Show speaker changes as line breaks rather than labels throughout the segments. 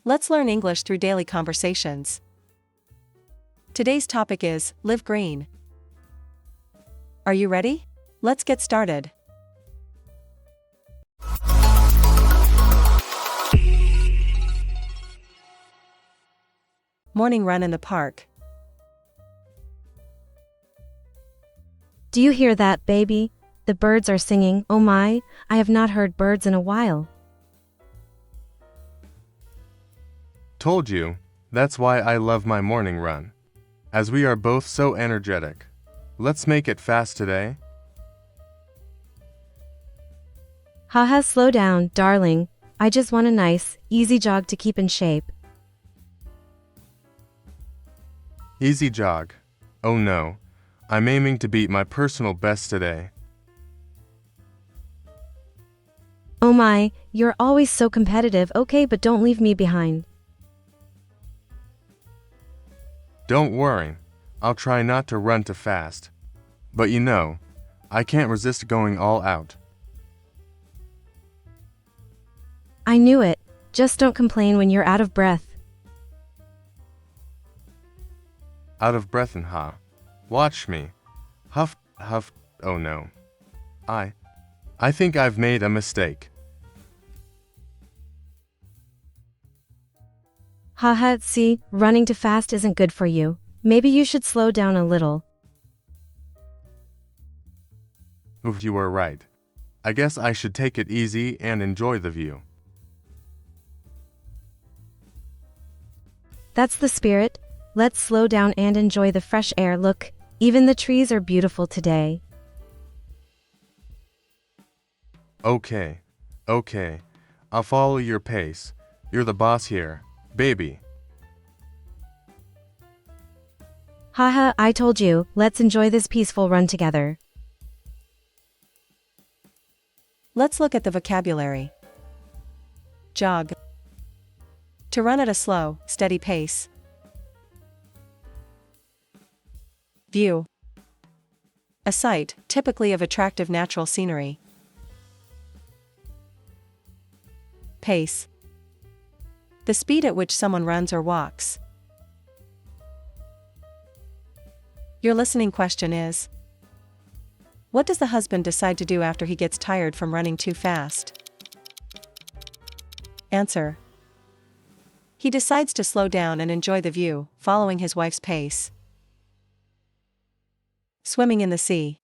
Let's learn English through daily conversations. Today's topic is live green. Are you ready? Let's get started. Morning run in the park.
Do you hear that, baby? The birds are singing. Oh my, I have not heard birds in a while.
Told you, that's why I love my morning run. As we are both so energetic. Let's make it fast today.
Haha, slow down, darling. I just want a nice, easy jog to keep in shape.
Easy jog. Oh no, I'm aiming to beat my personal best today.
Oh my, you're always so competitive. Okay, but don't leave me behind.
Don't worry, I'll try not to run too fast. But you know, I can't resist going all out.
I knew it. Just don't complain when you're out of breath.
Out of breath and watch me. Huff, huff, oh no. I think I've made a mistake.
Haha, see, running too fast isn't good for you. Maybe you should slow down a little.
Oof, you are right. I guess I should take it easy and enjoy the view.
That's the spirit. Let's slow down and enjoy the fresh air. Look, even the trees are beautiful today.
Okay. I'll follow your pace. You're the boss here, baby.
Haha, I told you, let's enjoy this peaceful run together.
Let's look at the vocabulary. Jog. To run at a slow, steady pace. View. A sight, typically of attractive natural scenery. Pace. The speed at which someone runs or walks. Your listening question is: what does the husband decide to do after he gets tired from running too fast? Answer: he decides to slow down and enjoy the view, following his wife's pace. Swimming in the sea.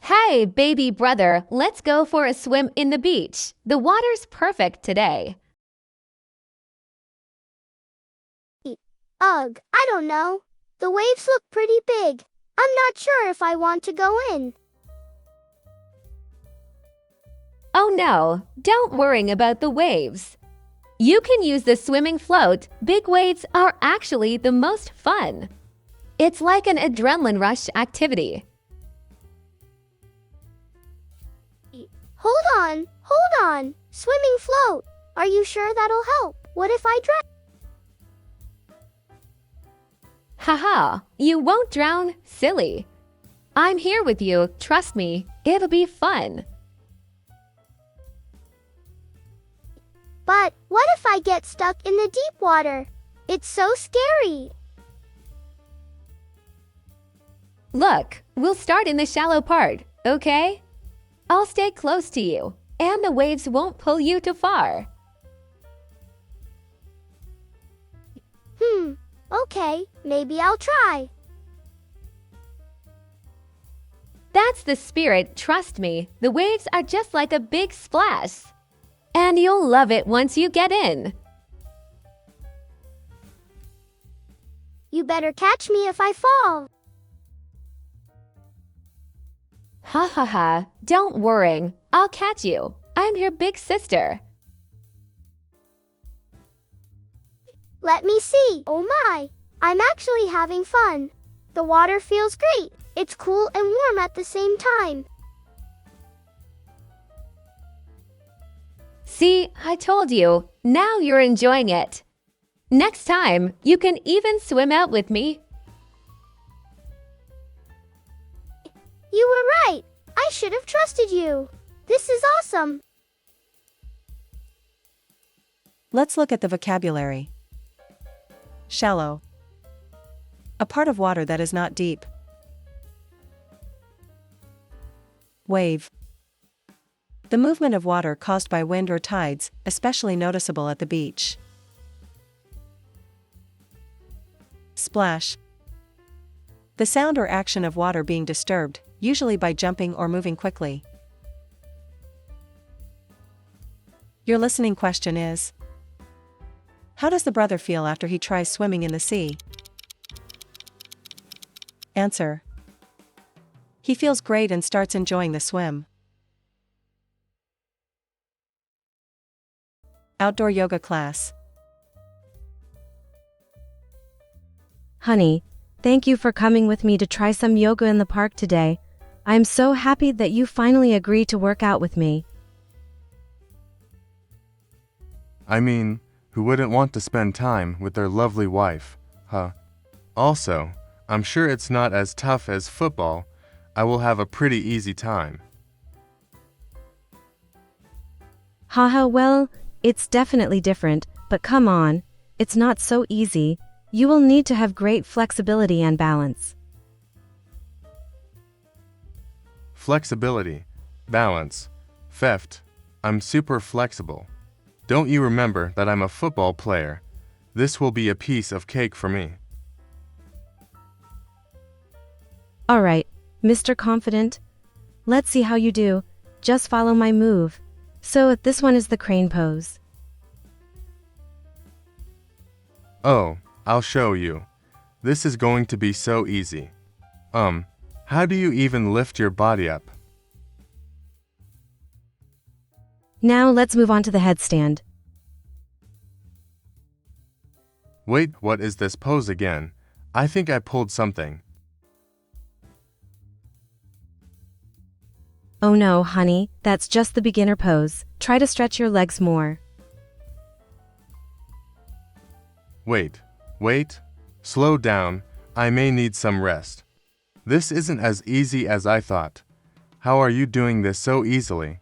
Hey, baby brother, let's go for a swim in the beach. The water's perfect today.
Ugh, I don't know. The waves look pretty big. I'm not sure if I want to go in.
Oh no, don't worry about the waves. You can use the swimming float. Big waves are actually the most fun. It's like an adrenaline rush activity.
Hold on. Swimming float. Are you sure that'll help? What if I drown?
Haha, you won't drown, silly. I'm here with you, trust me, it'll be fun.
But what if I get stuck in the deep water? It's so scary.
Look, we'll start in the shallow part, okay? I'll stay close to you, and the waves won't pull you too far.
Okay, maybe I'll try.
That's the spirit, trust me. The waves are just like a big splash. And you'll love it once you get in.
You better catch me if I fall.
Ha ha ha, don't worry. I'll catch you. I'm your big sister.
Let me see. Oh my, I'm actually having fun. The water feels great. It's cool and warm at the same time.
See, I told you. Now you're enjoying it. Next time, you can even swim out with me.
You were right. I should have trusted you. This is awesome.
Let's look at the vocabulary. Shallow. A part of water that is not deep. Wave. The movement of water caused by wind or tides, especially noticeable at the beach. Splash. The sound or action of water being disturbed, usually by jumping or moving quickly. Your listening question is: how does the brother feel after he tries swimming in the sea? Answer: he feels great and starts enjoying the swim. Outdoor yoga class.
Honey, thank you for coming with me to try some yoga in the park today. I'm so happy that you finally agreed to work out with me.
I mean, who wouldn't want to spend time with their lovely wife, huh? Also, I'm sure it's not as tough as football. I will have a pretty easy time.
Haha, well, it's definitely different, but come on, it's not so easy. You will need to have great flexibility and balance.
Flexibility, balance, theft. I'm super flexible. Don't you remember that I'm a football player? This will be a piece of cake for me.
Alright, Mr. Confident. Let's see how you do. Just follow my move. So, this one is the crane pose.
Oh, I'll show you. This is going to be so easy. How do you even lift your body up?
Now let's move on to the headstand.
Wait, what is this pose again? I think I pulled something.
Oh no, honey, that's just the beginner pose. Try to stretch your legs more.
Wait. Slow down. I may need some rest. This isn't as easy as I thought. How are you doing this so easily?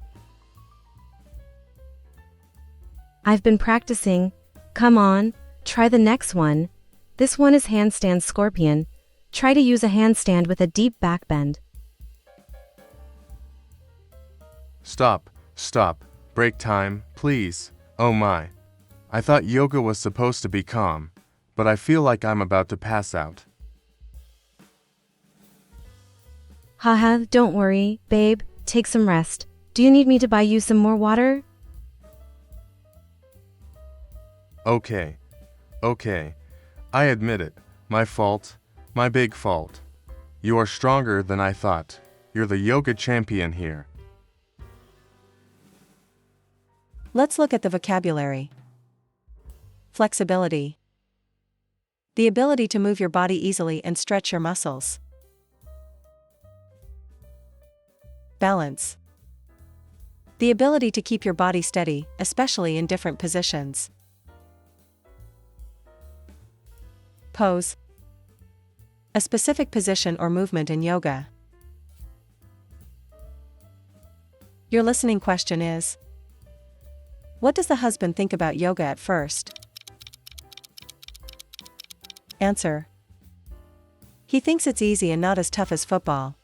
I've been practicing. Come on, try the next one. This one is handstand scorpion. Try to use a handstand with a deep back bend.
Stop. Break time, please. Oh my. I thought yoga was supposed to be calm, but I feel like I'm about to pass out.
Haha, don't worry, babe, take some rest. Do you need me to buy you some more water?
Okay. I admit it. My fault. My big fault. You are stronger than I thought. You're the yoga champion here.
Let's look at the vocabulary. Flexibility. The ability to move your body easily and stretch your muscles. Balance. The ability to keep your body steady, especially in different positions. Pose. A specific position or movement in yoga. Your listening question is: what does the husband think about yoga at first? Answer: he thinks it's easy and not as tough as football.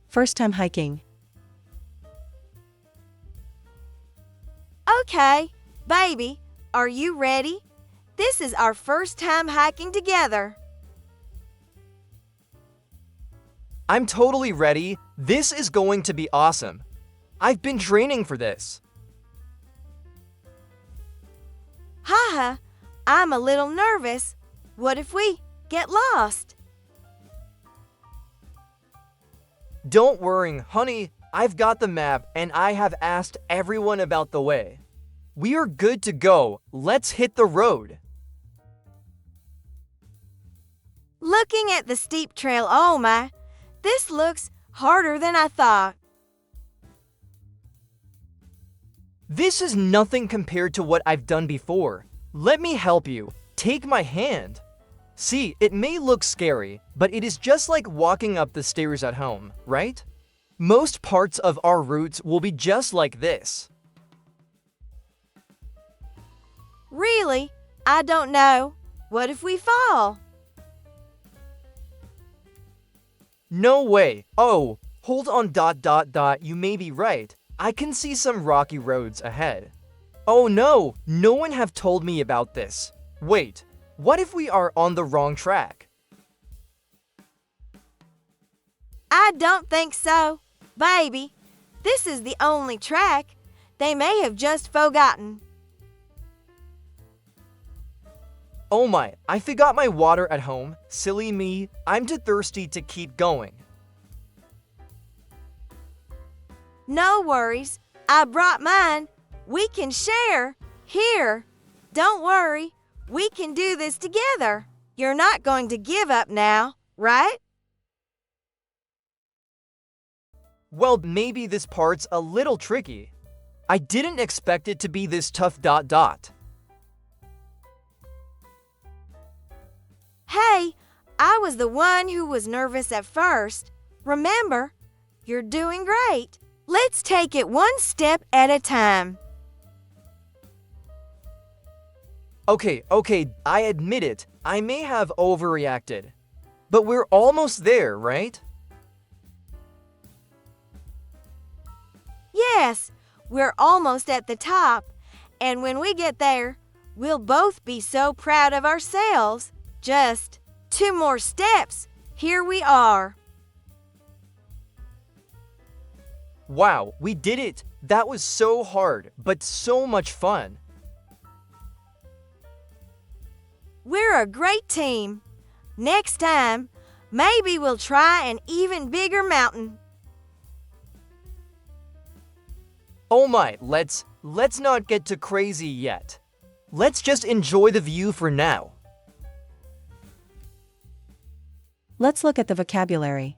First time hiking.
Okay, baby, are you ready? This is our first time hiking together.
I'm totally ready. This is going to be awesome. I've been training for this.
Haha, I'm a little nervous. What if we get lost?
Don't worry, honey. I've got the map and I have asked everyone about the way. We are good to go. Let's hit the road.
Looking at the steep trail, oh my, this looks harder than I thought.
This is nothing compared to what I've done before. Let me help you. Take my hand. See, it may look scary, but it is just like walking up the stairs at home, right? Most parts of our routes will be just like this.
Really? I don't know. What if we fall?
No way. Oh, hold on. You may be right. I can see some rocky roads ahead. Oh no, no one have told me about this. Wait, what if we are on the wrong track?
I don't think so. Baby, this is the only track. They may have just forgotten.
Oh my, I forgot my water at home. Silly me, I'm too thirsty to keep going.
No worries. I brought mine. We can share. Here. Don't worry. We can do this together. You're not going to give up now, right?
Well, maybe this part's a little tricky. I didn't expect it to be this tough.
Hey, I was the one who was nervous at first. Remember, you're doing great. Let's take it one step at a time.
Okay, I admit it. I may have overreacted. But we're almost there, right?
Yes, we're almost at the top. And when we get there, we'll both be so proud of ourselves. Just 2 more steps. Here we are.
Wow, we did it! That was so hard, but so much fun.
We're a great team. Next time, maybe we'll try an even bigger mountain.
Oh my, let's not get too crazy yet. Let's just enjoy the view for now.
Let's look at the vocabulary.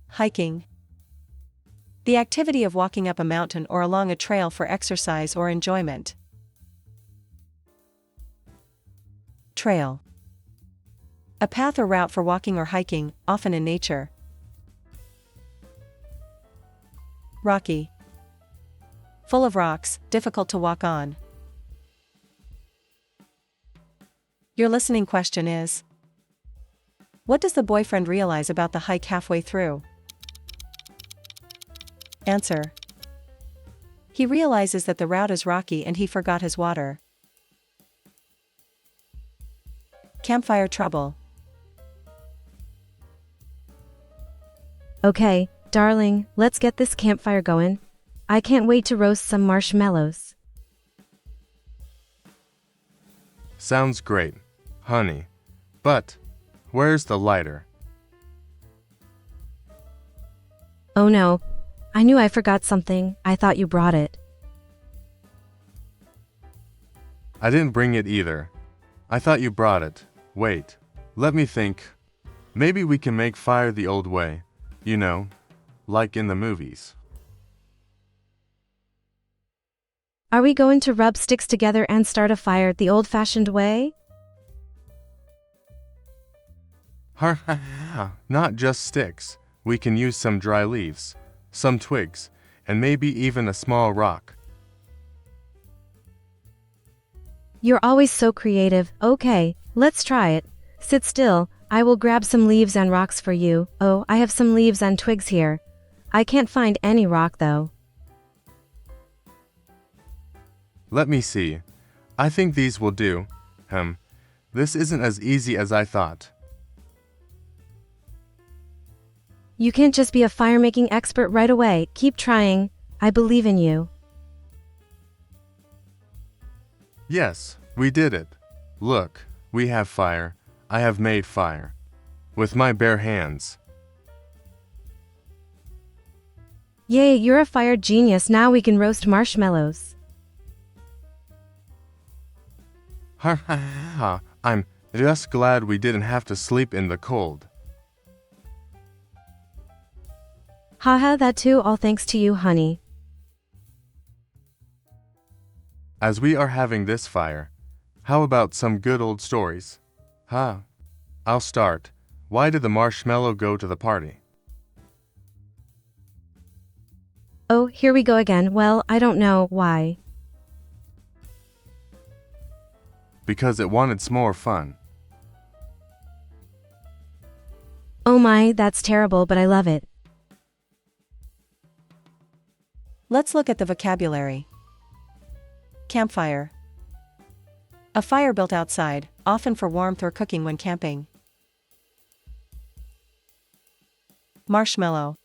Hiking. The activity of walking up a mountain or along a trail for exercise or enjoyment. Trail. A path or route for walking or hiking, often in nature. Rocky. Full of rocks, difficult to walk on. Your listening question is: what does the boyfriend realize about the hike halfway through? Answer: he realizes that the route is rocky and he forgot his water. Campfire Trouble.
Okay, darling, let's get this campfire going. I can't wait to roast some marshmallows.
Sounds great, honey. But where's the lighter?
Oh no, I knew I forgot something. I thought you brought it.
I didn't bring it either. I thought you brought it. Wait, let me think. Maybe we can make fire the old way. You know, like in the movies.
Are we going to rub sticks together and start a fire the old-fashioned way?
Not just sticks. We can use some dry leaves, some twigs, and maybe even a small rock.
You're always so creative. Okay, let's try it. Sit still. I will grab some leaves and rocks for you. Oh, I have some leaves and twigs here. I can't find any rock though.
Let me see. I think these will do. This isn't as easy as I thought.
You can't just be a fire-making expert right away. Keep trying. I believe in you.
Yes, we did it. Look, we have fire. I have made fire. With my bare hands.
Yay, you're a fire genius. Now we can roast marshmallows.
I'm just glad we didn't have to sleep in the cold.
Haha, that too, all thanks to you, honey.
As we are having this fire, how about some good old stories? I'll start. Why did the marshmallow go to the party?
Oh, here we go again. Well, I don't know why.
because it wanted some more fun.
Oh my, that's terrible, but I love it.
Let's look at the vocabulary. Campfire. A fire built outside, often for warmth or cooking when camping. Marshmallow.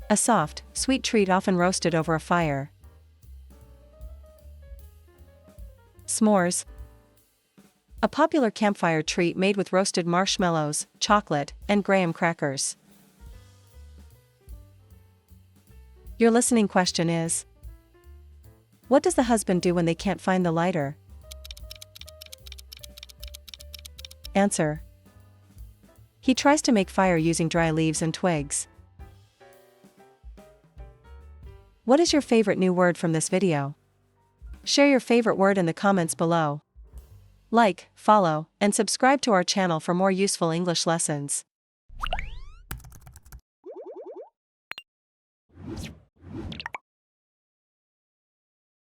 A soft, sweet treat often roasted over a fire. S'mores. A popular campfire treat made with roasted marshmallows, chocolate, and graham crackers. Your listening question is: what does the husband do when they can't find the lighter? Answer: he tries to make fire using dry leaves and twigs. What is your favorite new word from this video? Share your favorite word in the comments below. Like, follow, and subscribe to our channel for more useful English lessons.